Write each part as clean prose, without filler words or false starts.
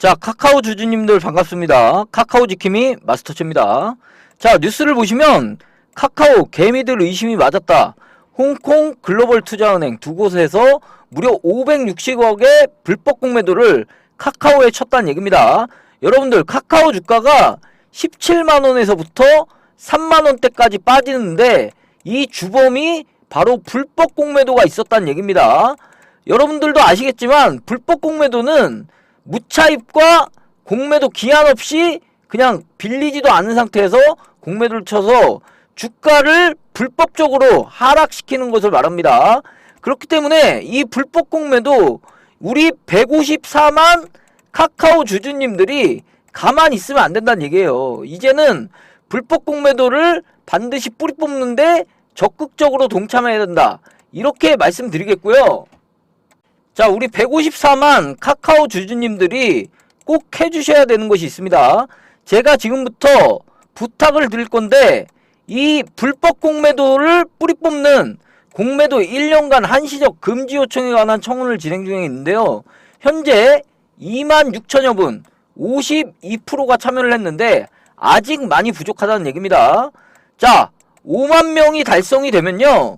자, 카카오 주주님들 반갑습니다. 카카오 지킴이 마스터치입니다. 자, 뉴스를 보시면 카카오 개미들 의심이 맞았다. 홍콩 글로벌 투자은행 두 곳에서 무려 560억의 불법 공매도를 카카오에 쳤다는 얘기입니다. 여러분들, 카카오 주가가 17만원에서부터 3만원대까지 빠지는데 이 주범이 바로 불법 공매도가 있었다는 얘기입니다. 여러분들도 아시겠지만 불법 공매도는 무차입과 공매도 기한 없이 그냥 빌리지도 않은 상태에서 공매도를 쳐서 주가를 불법적으로 하락시키는 것을 말합니다. 그렇기 때문에 이 불법 공매도 우리 154만 카카오 주주님들이 가만히 있으면 안 된다는 얘기예요. 이제는 불법 공매도를 반드시 뿌리 뽑는데 적극적으로 동참해야 된다, 이렇게 말씀드리겠고요. 자, 우리 154만 카카오 주주님들이 꼭 해주셔야 되는 것이 있습니다. 제가 지금부터 부탁을 드릴 건데, 이 불법 공매도를 뿌리 뽑는 공매도 1년간 한시적 금지 요청에 관한 청원을 진행 중에 있는데요. 현재 26,000여 분, 52%가 참여를 했는데 아직 많이 부족하다는 얘기입니다. 자, 5만 명이 달성이 되면요,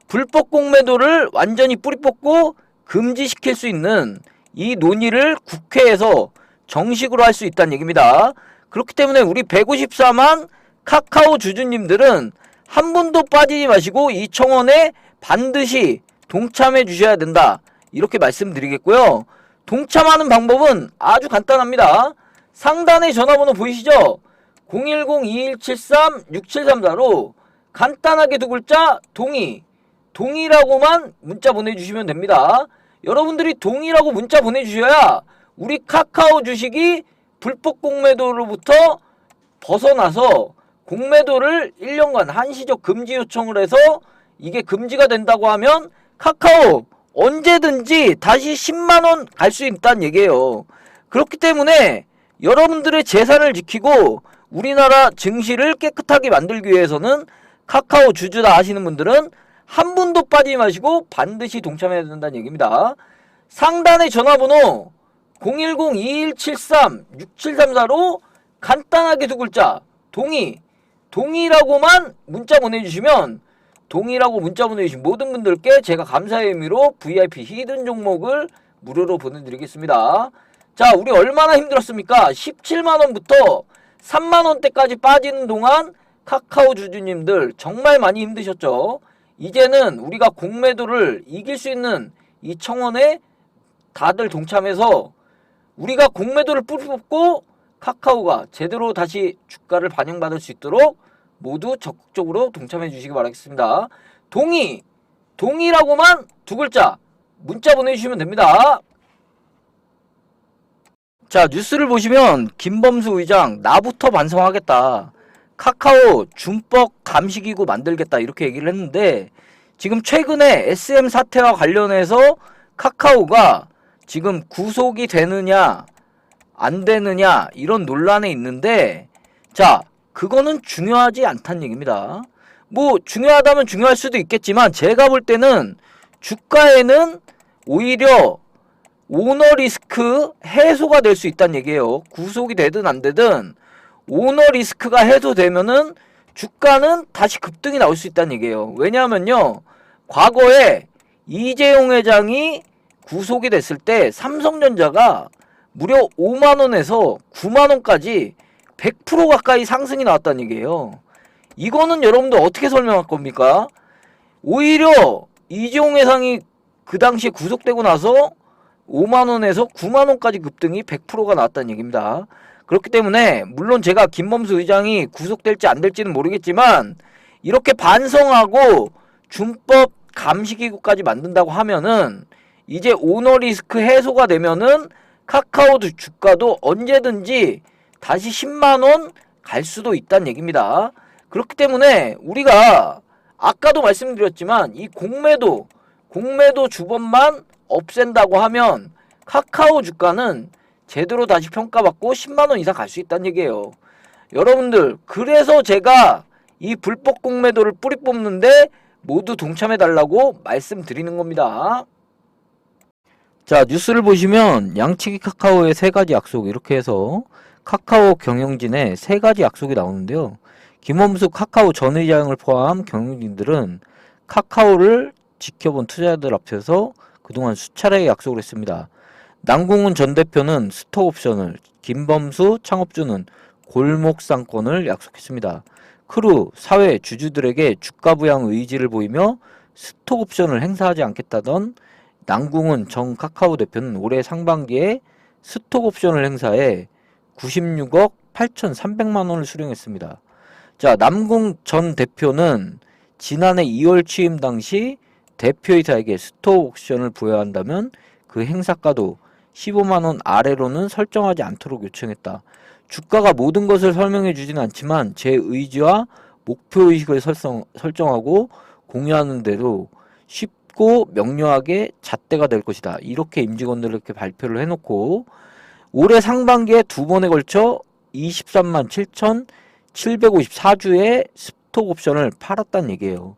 불법 공매도를 완전히 뿌리 뽑고 금지시킬 수 있는 이 논의를 국회에서 정식으로 할 수 있다는 얘기입니다. 그렇기 때문에 우리 154만 카카오 주주님들은 한 분도 빠지지 마시고 이 청원에 반드시 동참해 주셔야 된다, 이렇게 말씀드리겠고요. 동참하는 방법은 아주 간단합니다. 상단에 전화번호 보이시죠? 010-2173-6734로 간단하게 두 글자 동의라고만 문자 보내주시면 됩니다. 여러분들이 동의라고 문자 보내주셔야 우리 카카오 주식이 불법 공매도로부터 벗어나서 공매도를 1년간 한시적 금지 요청을 해서 이게 금지가 된다고 하면 카카오 언제든지 다시 10만원 갈 수 있다는 얘기예요. 그렇기 때문에 여러분들의 재산을 지키고 우리나라 증시를 깨끗하게 만들기 위해서는 카카오 주주다 하시는 분들은 한 분도 빠지지 마시고 반드시 동참해야 된다는 얘기입니다. 상단의 전화번호 010-2173-6734로 간단하게 두 글자 동의라고만 문자 보내주시면, 동의라고 문자 보내주신 모든 분들께 제가 감사의 의미로 VIP 히든 종목을 무료로 보내드리겠습니다. 자, 우리 얼마나 힘들었습니까? 17만원부터 3만원대까지 빠지는 동안 카카오 주주님들 정말 많이 힘드셨죠? 이제는 우리가 공매도를 이길 수 있는 이 청원에 다들 동참해서 우리가 공매도를 뿌리 뽑고 카카오가 제대로 다시 주가를 반영받을 수 있도록 모두 적극적으로 동참해 주시기 바라겠습니다. 동의라고만 두 글자 문자 보내주시면 됩니다. 자, 뉴스를 보시면 김범수 의장 나부터 반성하겠다, 카카오 준법 감시기구 만들겠다, 이렇게 얘기를 했는데, 지금 최근에 SM 사태와 관련해서 카카오가 지금 구속이 되느냐 안 되느냐 이런 논란에 있는데, 자, 그거는 중요하지 않다는 얘기입니다. 뭐 중요하다면 중요할 수도 있겠지만 제가 볼 때는 주가에는 오히려 오너 리스크 해소가 될 수 있다는 얘기예요. 구속이 되든 안 되든 오너 리스크가 해소되면은 주가는 다시 급등이 나올 수 있다는 얘기예요. 왜냐하면요, 과거에 이재용 회장이 구속이 됐을 때 삼성전자가 무려 5만원에서 9만원까지 100% 가까이 상승이 나왔다는 얘기예요. 이거는 여러분들 어떻게 설명할 겁니까? 오히려 이재용 회장이 그 당시에 구속되고 나서 5만원에서 9만원까지 급등이 100%가 나왔다는 얘기입니다. 그렇기 때문에 물론 제가 김범수 의장이 구속될지 안 될지는 모르겠지만 이렇게 반성하고 준법 감시기구까지 만든다고 하면은 이제 오너 리스크 해소가 되면은 카카오 주가도 언제든지 다시 10만원 갈 수도 있다는 얘기입니다. 그렇기 때문에 우리가 아까도 말씀드렸지만 이 공매도 주범만 없앤다고 하면 카카오 주가는 제대로 다시 평가받고 10만원 이상 갈 수 있다는 얘기예요. 여러분들, 그래서 제가 이 불법 공매도를 뿌리 뽑는데 모두 동참해달라고 말씀드리는 겁니다. 자, 뉴스를 보시면 양치기 카카오의 세 가지 약속 이렇게 해서 카카오 경영진의 세 가지 약속이 나오는데요. 김범수 카카오 전 의장을 포함 경영진들은 카카오를 지켜본 투자자들 앞에서 그동안 수차례 약속을 했습니다. 남궁훈 전 대표는 스톡옵션을, 김범수 창업주는 골목상권을 약속했습니다. 크루, 사회, 주주들에게 주가 부양 의지를 보이며 스톡옵션을 행사하지 않겠다던 남궁훈 전 카카오 대표는 올해 상반기에 스톡옵션을 행사해 96억 8,300만 원을 수령했습니다. 자, 남궁 전 대표는 지난해 2월 취임 당시 대표이사에게 스톡옵션을 부여한다면 그 행사가도 15만 원 아래로는 설정하지 않도록 요청했다. 주가가 모든 것을 설명해 주지는 않지만 제 의지와 목표의식을 설정하고 공유하는 대로 쉽고 명료하게 잣대가 될 것이다. 이렇게 임직원들에게 발표를 해놓고 올해 상반기에 두 번에 걸쳐 23만 7,754주의 스톡옵션을 팔았다는 얘기예요.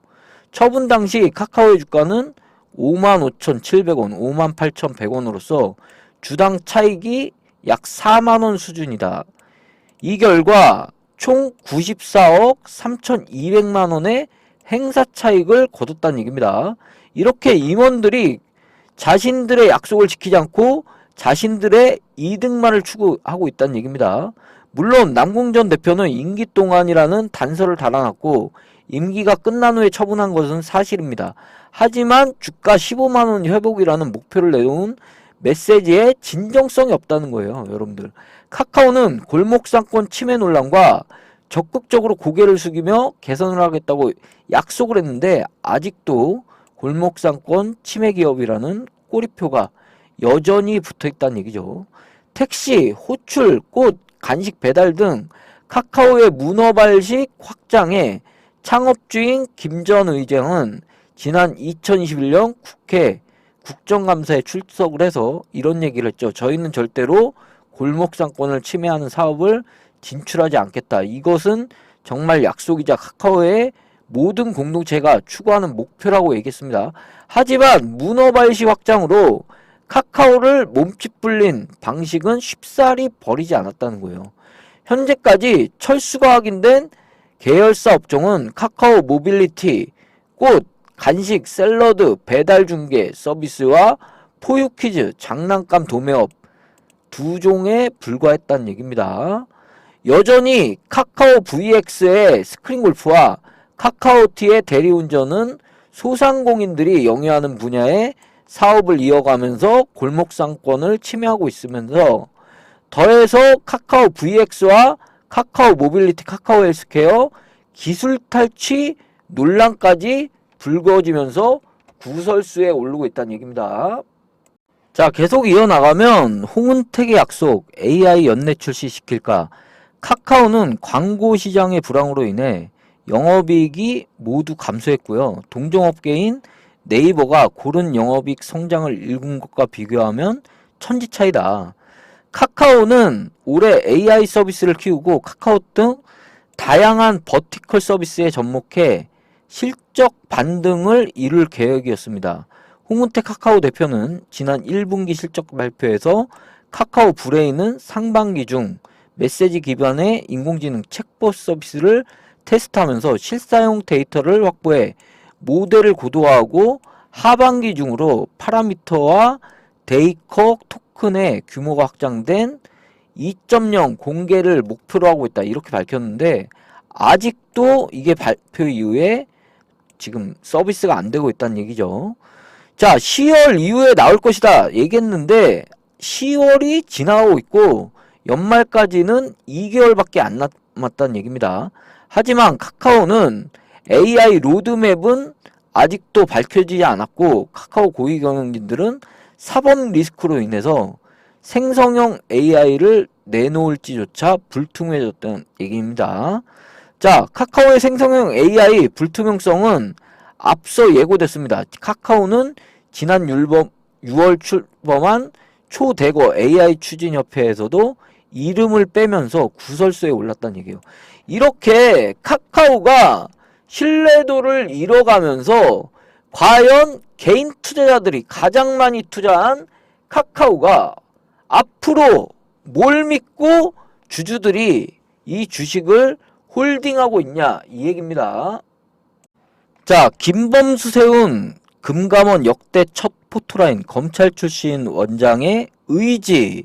처분 당시 카카오의 주가는 55,700원, 58,100원으로서 주당 차익이 약 4만원 수준이다. 이 결과 총 94억 3,200만원의 행사 차익을 거뒀다는 얘기입니다. 이렇게 임원들이 자신들의 약속을 지키지 않고 자신들의 이득만을 추구하고 있다는 얘기입니다. 물론 남궁 전 대표는 임기 동안이라는 단서를 달아놨고 임기가 끝난 후에 처분한 것은 사실입니다. 하지만 주가 15만원 회복이라는 목표를 내놓은 메시지에 진정성이 없다는 거예요. 여러분들, 카카오는 골목상권 침해 논란과 적극적으로 고개를 숙이며 개선을 하겠다고 약속을 했는데 아직도 골목상권 침해 기업이라는 꼬리표가 여전히 붙어있다는 얘기죠. 택시, 호출, 꽃, 간식 배달 등 카카오의 문어발식 확장에 창업주인 김 전 의장은 지난 2021년 국회 국정감사에 출석을 해서 이런 얘기를 했죠. 저희는 절대로 골목상권을 침해하는 사업을 진출하지 않겠다. 이것은 정말 약속이자 카카오의 모든 공동체가 추구하는 목표라고 얘기했습니다. 하지만 문어발식 확장으로 카카오를 몸집 불린 방식은 쉽사리 버리지 않았다는 거예요. 현재까지 철수가 확인된 계열사 업종은 카카오 모빌리티, 꽃, 간식, 샐러드, 배달 중개 서비스와 포유 퀴즈, 장난감 도매업 두 종에 불과했다는 얘기입니다. 여전히 카카오 VX의 스크린 골프와 카카오티의 대리운전은 소상공인들이 영위하는 분야에 사업을 이어가면서 골목상권을 침해하고 있으면서 더해서 카카오 VX와 카카오 모빌리티, 카카오 헬스케어 기술 탈취 논란까지 불거지면서 구설수에 오르고 있다는 얘기입니다. 자, 계속 이어나가면 홍은택의 약속, AI 연내 출시시킬까? 카카오는 광고 시장의 불황으로 인해 영업이익이 모두 감소했고요. 동종업계인 네이버가 고른 영업이익 성장을 일군 것과 비교하면 천지 차이다. 카카오는 올해 AI 서비스를 키우고 카카오 등 다양한 버티컬 서비스에 접목해 실적 반등을 이룰 계획이었습니다. 홍은택 카카오 대표는 지난 1분기 실적 발표에서 카카오 브레인은 상반기 중 메시지 기반의 인공지능 챗봇 서비스를 테스트하면서 실사용 데이터를 확보해 모델을 고도화하고 하반기 중으로 파라미터와 데이커 토큰의 규모가 확장된 2.0 공개를 목표로 하고 있다. 이렇게 밝혔는데 아직도 이게 발표 이후에 지금 서비스가 안 되고 있다는 얘기죠. 자, 10월 이후에 나올 것이다 얘기했는데 10월이 지나고 있고 연말까지는 2개월밖에 안 남았다는 얘기입니다. 하지만 카카오는 AI 로드맵은 아직도 밝혀지지 않았고 카카오 고위 경영진들은 사법 리스크로 인해서 생성형 AI를 내놓을지조차 불투명해졌다는 얘기입니다. 자, 카카오의 생성형 AI 불투명성은 앞서 예고됐습니다. 카카오는 지난 6월 출범한 초대거 AI 추진협회에서도 이름을 빼면서 구설수에 올랐다는 얘기예요. 이렇게 카카오가 신뢰도를 잃어가면서 과연 개인 투자자들이 가장 많이 투자한 카카오가 앞으로 뭘 믿고 주주들이 이 주식을 홀딩하고 있냐 이 얘기입니다. 자, 김범수 세운 금감원 역대 첫 포토라인 검찰 출신 원장의 의지,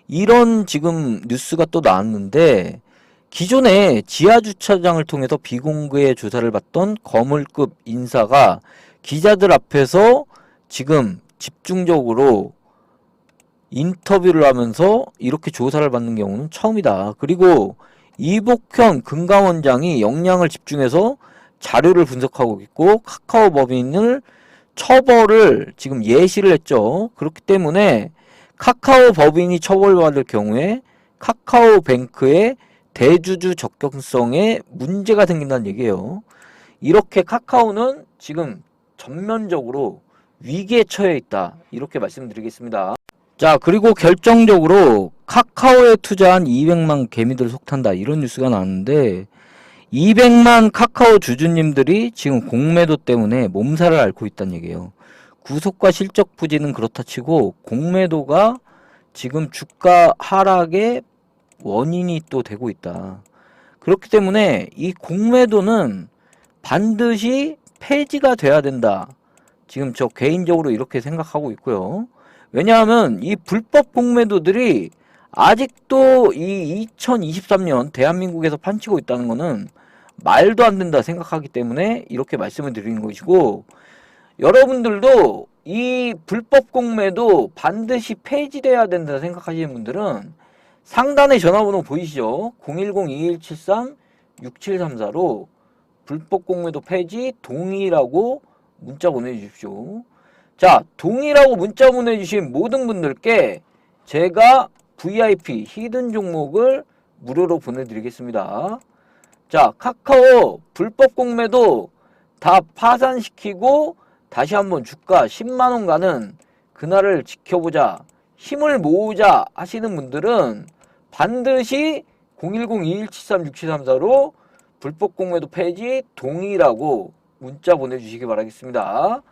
이런 지금 뉴스가 또 나왔는데, 기존에 지하주차장을 통해서 비공개 조사를 받던 거물급 인사가 기자들 앞에서 지금 집중적으로 인터뷰를 하면서 이렇게 조사를 받는 경우는 처음이다. 그리고 이복현 금감원장이 역량을 집중해서 자료를 분석하고 있고 카카오 법인을 처벌을 지금 예시를 했죠. 그렇기 때문에 카카오 법인이 처벌받을 경우에 카카오뱅크의 대주주 적격성에 문제가 생긴다는 얘기예요. 이렇게 카카오는 지금 전면적으로 위기에 처해 있다, 이렇게 말씀드리겠습니다. 자, 그리고 결정적으로 카카오에 투자한 200만 개미들 속탄다, 이런 뉴스가 나왔는데, 200만 카카오 주주님들이 지금 공매도 때문에 몸살을 앓고 있다는 얘기예요. 구속과 실적 부진은 그렇다 치고 공매도가 지금 주가 하락의 원인이 또 되고 있다. 그렇기 때문에 이 공매도는 반드시 폐지가 돼야 된다. 지금 저 개인적으로 이렇게 생각하고 있고요. 왜냐하면 이 불법 공매도들이 아직도 이 2023년 대한민국에서 판치고 있다는 것은 말도 안 된다 생각하기 때문에 이렇게 말씀을 드리는 것이고, 여러분들도 이 불법 공매도 반드시 폐지돼야 된다 생각하시는 분들은 상단에 전화번호 보이시죠? 010-2173-6734로 불법 공매도 폐지 동의라고 문자 보내주십시오. 자, 동의라고 문자 보내주신 모든 분들께 제가 VIP 히든 종목을 무료로 보내드리겠습니다. 자, 카카오 불법 공매도 다 파산시키고 다시 한번 주가 10만원 가는 그날을 지켜보자, 힘을 모으자 하시는 분들은 반드시 010-2173-6734로 불법 공매도 폐지 동의라고 문자 보내주시기 바라겠습니다.